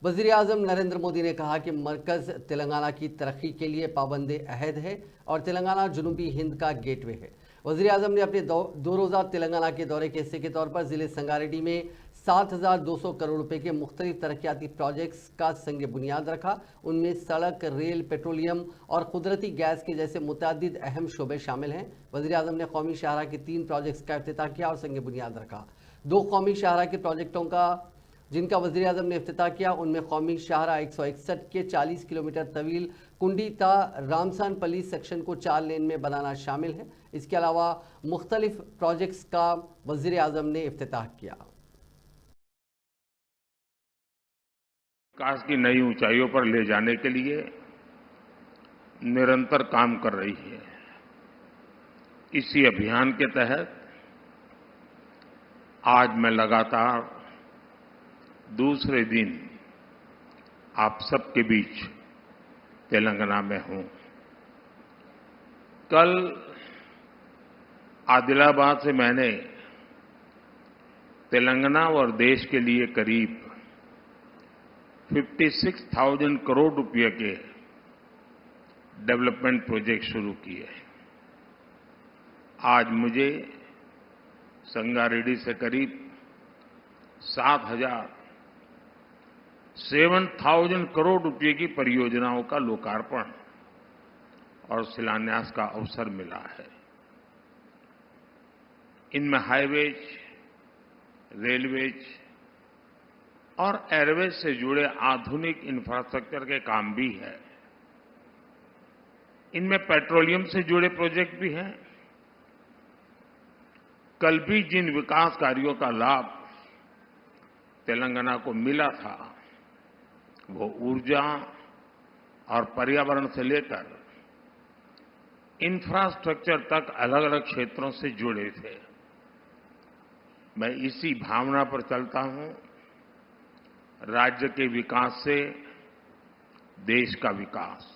वज़ीर-ए-आज़म नरेंद्र मोदी ने कहा कि मरकज़ तेलंगाना की तरक्की के लिए पाबंद-ए-अहद है और तेलंगाना जुनूबी हिंद का गेटवे है। वज़ीर-ए-आज़म ने अपने दो रोज़ा तेलंगाना के दौरे के हिस्से के तौर पर ज़िले संगारेड्डी में 7,200 करोड़ रुपए के मुख्तलिफ तरक्याती प्रोजेक्ट्स का संग बुनियाद रखा। उनमें सड़क, रेल, पेट्रोलियम और कुदरती गैस के जैसे मुतअद्दिद अहम शोबे शामिल हैं। वज़ीर-ए-आज़म ने कौमी शाहराह के 3 प्रोजेक्ट्स का इफ्तिताह किया और संग बुनियाद रखा। 2 कौमी शाहराह के प्रोजेक्टों का जिनका वज़ीर-ए-आज़म ने इफ्तिताह किया, उनमें कौमी शाहराह 161 के 40 किलोमीटर तवील कुंडी ता रामसानपल्ली सेक्शन को 4 लेन में बनाना शामिल है। इसके अलावा मुख्तलिफ प्रोजेक्ट्स का वज़ीर-ए-आज़म ने इफ्तिताह किया। विकास की नई ऊंचाइयों पर ले जाने के लिए निरंतर काम कर रही है। इसी अभियान के तहत आज मैं लगातार दूसरे दिन आप सबके बीच तेलंगाना में हूं। कल आदिलाबाद से मैंने तेलंगाना और देश के लिए करीब 56,000 करोड़ रुपए के डेवलपमेंट प्रोजेक्ट शुरू किए। आज मुझे संगारेड्डी से करीब 7,000 करोड़ रुपए की परियोजनाओं का लोकार्पण और शिलान्यास का अवसर मिला है। इनमें हाईवेज, रेलवेज और एयरवेज से जुड़े आधुनिक इंफ्रास्ट्रक्चर के काम भी हैं। इनमें पेट्रोलियम से जुड़े प्रोजेक्ट भी हैं। कल भी जिन विकास कार्यों का लाभ तेलंगाना को मिला था, वो ऊर्जा और पर्यावरण से लेकर इंफ्रास्ट्रक्चर तक अलग अलग क्षेत्रों से जुड़े थे। मैं इसी भावना पर चलता हूं। राज्य के विकास से देश का विकास।